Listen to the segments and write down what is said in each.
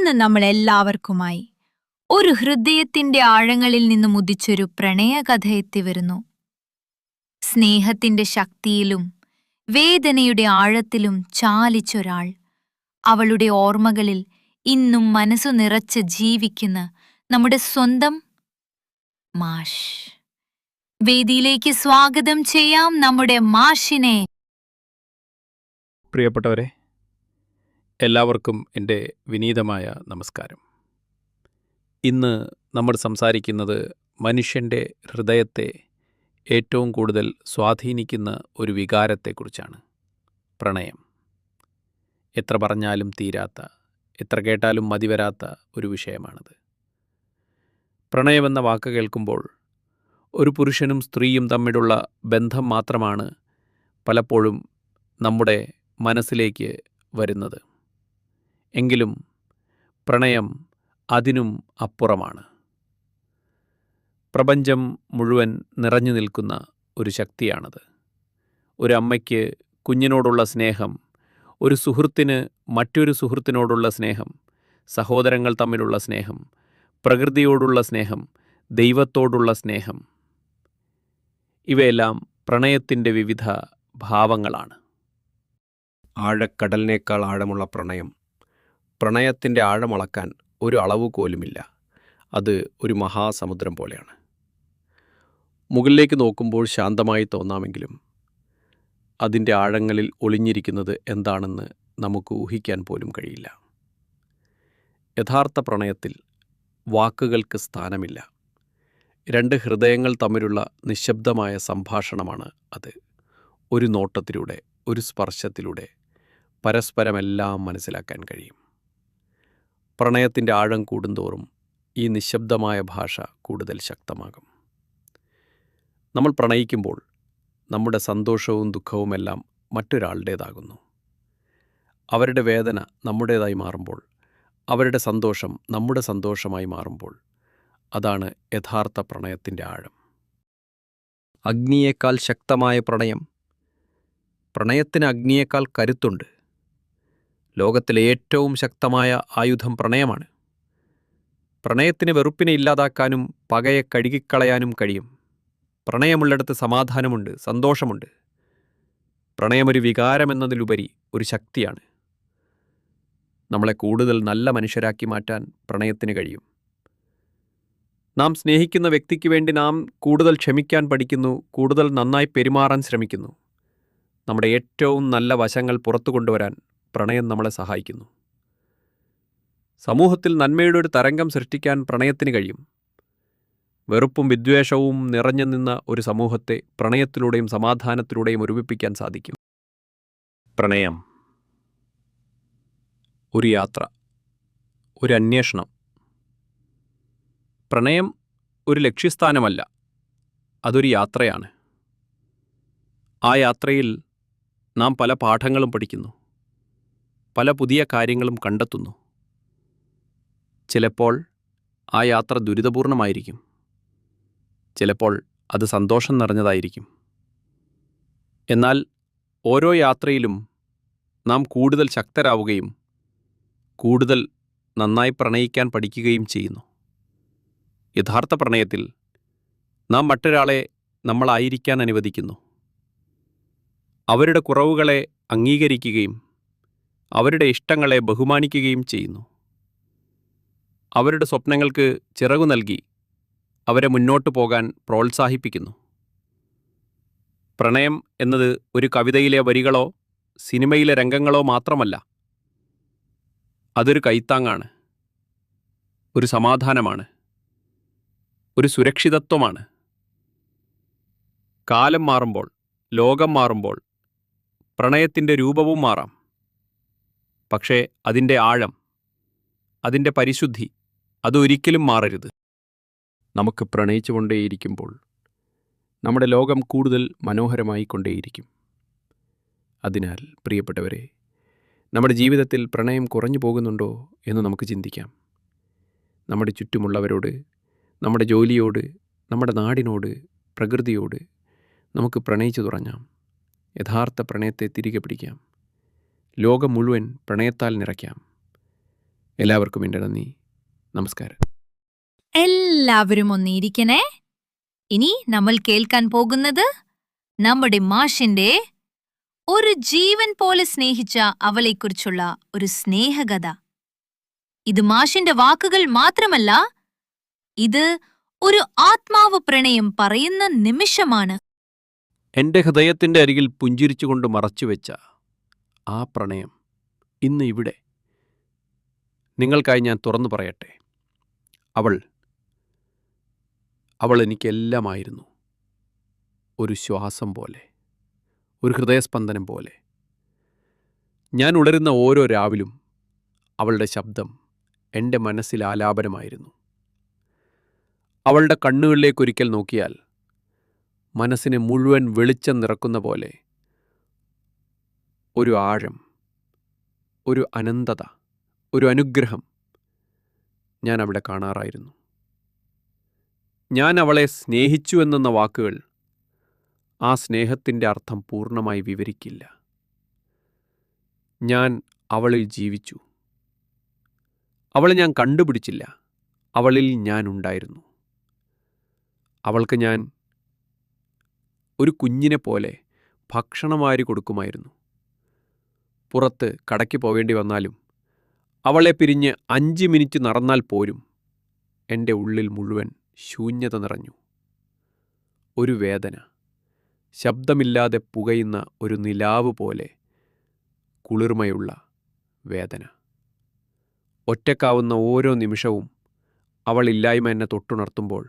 ഇന്ന് നമ്മളെല്ലാവർക്കുമായി ഒരു ഹൃദയത്തിന്റെ ആഴങ്ങളിൽ നിന്നും ഉദിച്ചൊരു പ്രണയകഥ എത്തിവരുന്നു. സ്നേഹത്തിന്റെ ശക്തിയിലും വേദനയുടെ ആഴത്തിലും ചാലിച്ചൊരാൾ, അവളുടെ ഓർമ്മകളിൽ ഇന്നും മനസ്സു നിറച്ച് ജീവിക്കുന്ന നമ്മുടെ സ്വന്തം മാഷ്. വേദിയിലേക്ക് സ്വാഗതം ചെയ്യാം നമ്മുടെ മാഷിനെ. പ്രിയപ്പെട്ടവരെ, എല്ലാവർക്കും എൻ്റെ വിനീതമായ നമസ്കാരം. ഇന്ന് നമ്മൾ സംസാരിക്കുന്നത് മനുഷ്യൻ്റെ ഹൃദയത്തെ ഏറ്റവും കൂടുതൽ സ്വാധീനിക്കുന്ന ഒരു വികാരത്തെക്കുറിച്ചാണ്. പ്രണയം. എത്ര പറഞ്ഞാലും തീരാത്ത, എത്ര കേട്ടാലും മതിവരാത്ത ഒരു വിഷയമാണത്. പ്രണയമെന്ന വാക്ക് കേൾക്കുമ്പോൾ ഒരു പുരുഷനും സ്ത്രീയും തമ്മിലുള്ള ബന്ധം മാത്രമാണ് പലപ്പോഴും നമ്മുടെ മനസ്സിലേക്ക് വരുന്നത്. എങ്കിലും പ്രണയം അതിനും അപ്പുറമാണ്. പ്രപഞ്ചം മുഴുവൻ നിറഞ്ഞു നിൽക്കുന്ന ഒരു ശക്തിയാണത്. ഒരു അമ്മയ്ക്ക് കുഞ്ഞിനോടുള്ള സ്നേഹം, ഒരു സുഹൃത്തിന് മറ്റൊരു സുഹൃത്തിനോടുള്ള സ്നേഹം, സഹോദരങ്ങൾ തമ്മിലുള്ള സ്നേഹം, പ്രകൃതിയോടുള്ള സ്നേഹം, ദൈവത്തോടുള്ള സ്നേഹം, ഇവയെല്ലാം പ്രണയത്തിൻ്റെ വിവിധ ഭാവങ്ങളാണ്. ആഴക്കടലിനേക്കാൾ ആഴമുള്ള പ്രണയം. പ്രണയത്തിൻ്റെ ആഴമളക്കാൻ ഒരു അളവുകോലുമില്ല. അത് ഒരു മഹാസമുദ്രം പോലെയാണ്. മുകളിലേക്ക് നോക്കുമ്പോൾ ശാന്തമായി തോന്നാമെങ്കിലും അതിൻ്റെ ആഴങ്ങളിൽ ഒളിഞ്ഞിരിക്കുന്നത് എന്താണെന്ന് നമുക്ക് ഊഹിക്കാൻ പോലും കഴിയില്ല. യഥാർത്ഥ പ്രണയത്തിൽ വാക്കുകൾക്ക് സ്ഥാനമില്ല. രണ്ട് ഹൃദയങ്ങൾ തമ്മിലുള്ള നിശബ്ദമായ സംഭാഷണമാണ് അത്. ഒരു നോട്ടത്തിലൂടെ, ഒരു സ്പർശത്തിലൂടെ പരസ്പരമെല്ലാം മനസ്സിലാക്കാൻ കഴിയും. പ്രണയത്തിൻ്റെ ആഴം കൂടുന്തോറും ഈ നിശബ്ദമായ ഭാഷ കൂടുതൽ ശക്തമാകും. നമ്മൾ പ്രണയിക്കുമ്പോൾ നമ്മുടെ സന്തോഷവും ദുഃഖവുമെല്ലാം മറ്റൊരാളുടേതാകുന്നു. അവരുടെ വേദന നമ്മുടേതായി മാറുമ്പോൾ, അവരുടെ സന്തോഷം നമ്മുടെ സന്തോഷമായി മാറുമ്പോൾ, അതാണ് യഥാർത്ഥ പ്രണയത്തിൻ്റെ ആഴം. അഗ്നിയേക്കാൾ ശക്തമായ പ്രണയം. പ്രണയത്തിന് അഗ്നിയേക്കാൾ കരുത്തുണ്ട്. ലോകത്തിലെ ഏറ്റവും ശക്തമായ ആയുധം പ്രണയമാണ്. പ്രണയത്തിന് വെറുപ്പിനെ ഇല്ലാതാക്കാനും പകയെ കഴുകിക്കളയാനും കഴിയും. പ്രണയമുള്ളിടത്ത് സമാധാനമുണ്ട്, സന്തോഷമുണ്ട്. പ്രണയമൊരു വികാരമെന്നതിലുപരി ഒരു ശക്തിയാണ്. നമ്മളെ കൂടുതൽ നല്ല മനുഷ്യരാക്കി മാറ്റാൻ പ്രണയത്തിന് കഴിയും. നാം സ്നേഹിക്കുന്ന വ്യക്തിക്ക് വേണ്ടി നാം കൂടുതൽ ക്ഷമിക്കാൻ പഠിക്കുന്നു, കൂടുതൽ നന്നായി പെരുമാറാൻ ശ്രമിക്കുന്നു. നമ്മുടെ ഏറ്റവും നല്ല വശങ്ങൾ പുറത്തു കൊണ്ടുവരാൻ പ്രണയം നമ്മളെ സഹായിക്കുന്നു. സമൂഹത്തിൽ നന്മയുടെ ഒരു തരംഗം സൃഷ്ടിക്കാൻ പ്രണയത്തിന് കഴിയും. വെറുപ്പും വിദ്വേഷവും നിറഞ്ഞു നിന്ന ഒരു സമൂഹത്തെ പ്രണയത്തിലൂടെയും സമാധാനത്തിലൂടെയും ഒരുമിപ്പിക്കാൻ സാധിക്കും. പ്രണയം ഒരു യാത്ര, ഒരു അന്വേഷണം. പ്രണയം ഒരു ലക്ഷ്യസ്ഥാനമല്ല, അതൊരു യാത്രയാണ്. ആ യാത്രയിൽ നാം പല പാഠങ്ങളും പഠിക്കുന്നു, പല പുതിയ കാര്യങ്ങളും കണ്ടെത്തുന്നു. ചിലപ്പോൾ ആ യാത്ര ദുരിതപൂർണമായിരിക്കും, ചിലപ്പോൾ അത് സന്തോഷം നിറഞ്ഞതായിരിക്കും. എന്നാൽ ഓരോ യാത്രയിലും നാം കൂടുതൽ ശക്തരാവുകയും കൂടുതൽ നന്നായി പ്രണയിക്കാൻ പഠിക്കുകയും ചെയ്യുന്നു. യഥാർത്ഥ പ്രണയത്തിൽ നാം മറ്റൊരാളെ നമ്മളായിരിക്കാൻ അനുവദിക്കുന്നു. അവരുടെ കുറവുകളെ അംഗീകരിക്കുകയും അവരുടെ ഇഷ്ടങ്ങളെ ബഹുമാനിക്കുകയും ചെയ്യുന്നു. അവരുടെ സ്വപ്നങ്ങൾക്ക് ചിറകു നൽകി അവരെ മുന്നോട്ട് പോകാൻ പ്രോത്സാഹിപ്പിക്കുന്നു. പ്രണയം എന്നത് ഒരു കവിതയിലെ വരികളോ സിനിമയിലെ രംഗങ്ങളോ മാത്രമല്ല. അതൊരു കൈത്താങ്ങാണ്, ഒരു സമാധാനമാണ്, ഒരു സുരക്ഷിതത്വമാണ്. കാലം മാറുമ്പോൾ, ലോകം മാറുമ്പോൾ പ്രണയത്തിൻ്റെ രൂപവും മാറാം. പക്ഷേ അതിൻ്റെ ആഴം, അതിൻ്റെ പരിശുദ്ധി, അതൊരിക്കലും മാറരുത്. നമുക്ക് പ്രണയിച്ചു കൊണ്ടേയിരിക്കുമ്പോൾ നമ്മുടെ ലോകം കൂടുതൽ മനോഹരമായി കൊണ്ടേയിരിക്കും. അതിനാൽ പ്രിയപ്പെട്ടവരെ, നമ്മുടെ ജീവിതത്തിൽ പ്രണയം കുറഞ്ഞു പോകുന്നുണ്ടോ എന്ന് നമുക്ക് ചിന്തിക്കാം. നമ്മുടെ ചുറ്റുമുള്ളവരോട്, നമ്മുടെ ജോലിയോട്, നമ്മുടെ നാടിനോട്, പ്രകൃതിയോട് നമുക്ക് പ്രണയിച്ചു തുടങ്ങാം. യഥാർത്ഥ പ്രണയത്തെ തിരികെ പിടിക്കാം. ലോകം മുഴുവൻ പ്രണയത്താൽ നിറയ്ക്കാം. എല്ലാവർക്കും എൻ്റെ നന്ദി. നമസ്കാരം. എല്ലാവരും ഒന്നിരിക്കണേ. ഇനി നമ്മൾ കേൾക്കാൻ പോകുന്നത് നമ്മുടെ മാഷിന്റെ ഒരു ജീവൻ പോലെ സ്നേഹിച്ച അവളെക്കുറിച്ചുള്ള ഒരു സ്നേഹകഥ. ഇത് മാഷിന്റെ വാക്കുകൾ മാത്രമല്ല, ഇത് ഒരു ആത്മാവ് പ്രണയം പറയുന്ന നിമിഷമാണ്. എൻ്റെ ഹൃദയത്തിൻ്റെ അരികിൽ പുഞ്ചിരിച്ചുകൊണ്ട് മറച്ചുവെച്ച ആ പ്രണയം ഇന്ന് ഇവിടെ നിങ്ങൾക്കായി ഞാൻ തുറന്നു പറയട്ടെ. അവൾ എനിക്കെല്ലാമായിരുന്നു. ഒരു ശ്വാസം പോലെ, ഒരു ഹൃദയസ്പന്ദനം പോലെ. ഞാൻ ഉണരുന്ന ഓരോ രാവിലും അവളുടെ ശബ്ദം എൻ്റെ മനസ്സിൽ ആലാപനമായിരുന്നു. അവളുടെ കണ്ണുകളിലേക്കൊരിക്കൽ നോക്കിയാൽ മനസ്സിനെ മുഴുവൻ വെളിച്ചം നിറക്കുന്ന പോലെ ഒരു ആഴം, ഒരു അനന്തത, ഒരു അനുഗ്രഹം ഞാൻ അവിടെ കാണാറായിരുന്നു. ഞാൻ അവളെ സ്നേഹിച്ചു എന്ന വാക്കുകൾ ആ സ്നേഹത്തിൻ്റെ അർത്ഥം പൂർണ്ണമായി വിവരിക്കില്ല. ഞാൻ അവളിൽ ജീവിച്ചു. അവളെ ഞാൻ കണ്ടുപിടിച്ചില്ല, അവളിൽ ഞാൻ ഉണ്ടായിരുന്നു. അവൾക്ക് ഞാൻ ഒരു കുഞ്ഞിനെ പോലെ ഭക്ഷണം വാരി കൊടുക്കുമായിരുന്നു. പുറത്ത് കടയ്ക്ക് പോവേണ്ടി വന്നാലും അവളെ പിരിഞ്ഞ് 5 മിനിറ്റ് നടന്നാൽ പോലും എൻ്റെ ഉള്ളിൽ മുഴുവൻ ശൂന്യത നിറഞ്ഞു. ഒരു വേദന, ശബ്ദമില്ലാതെ പുകയുന്ന ഒരു നിലാവ് പോലെ കുളിർമയുള്ള വേദന. ഒറ്റക്കാവുന്ന ഓരോ നിമിഷവും അവളില്ലായ്മ എന്നെ തൊട്ടുണർത്തുമ്പോൾ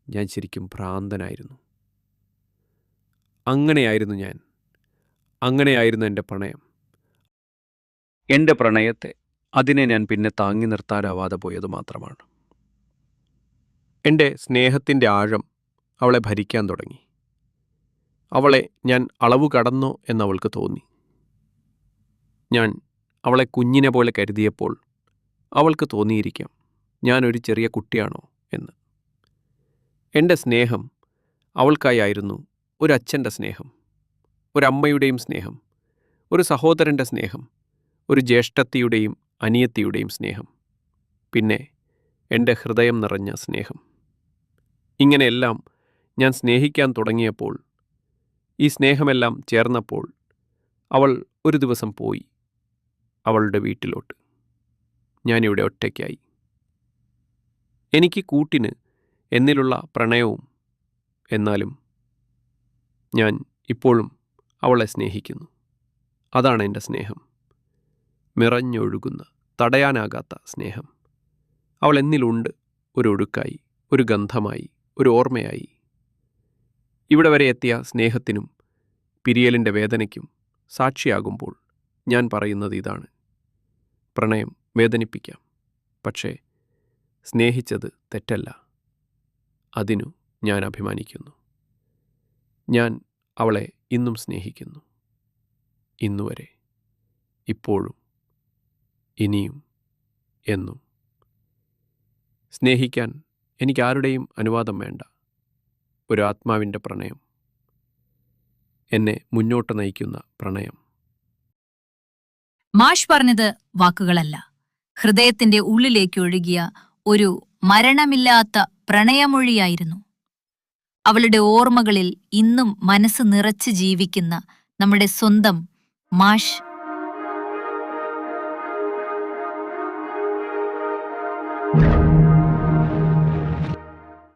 ഞാൻ ശരിക്കും ഭ്രാന്തനായിരുന്നു. അങ്ങനെയായിരുന്നു ഞാൻ. അങ്ങനെയായിരുന്നു എൻ്റെ പ്രണയം. എൻ്റെ പ്രണയത്തെ, അതിനെ ഞാൻ പിന്നെ താങ്ങി നിർത്താനാവാതെ പോയത് മാത്രമാണ്. എൻ്റെ സ്നേഹത്തിൻ്റെ ആഴം അവളെ ഭരിക്കാൻ തുടങ്ങി. അവളെ ഞാൻ അളവ് കടന്നോ എന്നവൾക്ക് തോന്നി. ഞാൻ അവളെ കുഞ്ഞിനെ പോലെ കരുതിയപ്പോൾ അവൾക്ക് തോന്നിയിരിക്കാം ഞാനൊരു ചെറിയ കുട്ടിയാണോ എന്ന്. എൻ്റെ സ്നേഹം അവൾക്കായിരുന്നു ഒരച്ഛൻ്റെ സ്നേഹം, ഒരമ്മയുടെയും സ്നേഹം, ഒരു സഹോദരൻ്റെ സ്നേഹം, ഒരു ജ്യേഷ്ഠത്തിയുടെയും അനിയത്തിയുടെയും സ്നേഹം, പിന്നെ എൻ്റെ ഹൃദയം നിറഞ്ഞ സ്നേഹം. ഇങ്ങനെയെല്ലാം ഞാൻ സ്നേഹിക്കാൻ തുടങ്ങിയപ്പോൾ, ഈ സ്നേഹമെല്ലാം ചേർന്നപ്പോൾ അവൾ ഒരു ദിവസം പോയി അവളുടെ വീട്ടിലോട്ട്. ഞാനിവിടെ ഒറ്റയ്ക്കായി. എനിക്ക് കൂട്ടിന് എന്നിലുള്ള പ്രണയവും. എന്നാലും ഞാൻ ഇപ്പോഴും അവളെ സ്നേഹിക്കുന്നു. അതാണ് എൻ്റെ സ്നേഹം. നിറഞ്ഞൊഴുകുന്ന, തടയാനാകാത്ത സ്നേഹം. അവൾ എന്നിലുണ്ട്, ഒരു ഒഴുക്കായി, ഒരു ഗന്ധമായി, ഒരു ഓർമ്മയായി. ഇവിടെ വരെ എത്തിയ സ്നേഹത്തിനും പിരിയലിൻ്റെ വേദനയ്ക്കും സാക്ഷിയാകുമ്പോൾ ഞാൻ പറയുന്നത് ഇതാണ്: പ്രണയം വേദനിപ്പിക്കാം, പക്ഷേ സ്നേഹിച്ചത് തെറ്റല്ല. അതിനു ഞാൻ അഭിമാനിക്കുന്നു. ഞാൻ അവളെ ഇന്നും സ്നേഹിക്കുന്നു. ഇന്നുവരെ, ഇപ്പോഴും, ഇനിയും, എന്നും. സ്നേഹിക്കാൻ എനിക്കാരുടെയും അനുവാദം വേണ്ട. ഒരു ആത്മാവിൻ്റെ പ്രണയം, എന്നെ മുന്നോട്ട് നയിക്കുന്ന പ്രണയം. മാഷ് പറഞ്ഞത് വാക്കുകളല്ല, ഹൃദയത്തിന്റെ ഉള്ളിലേക്ക് ഒഴുകിയ ഒരു മരണമില്ലാത്ത പ്രണയമൊഴിയായിരുന്നു. അവളുടെ ഓർമ്മകളിൽ ഇന്നും മനസ്സ് നിറച്ച് ജീവിക്കുന്ന നമ്മുടെ സ്വന്തം മാഷ്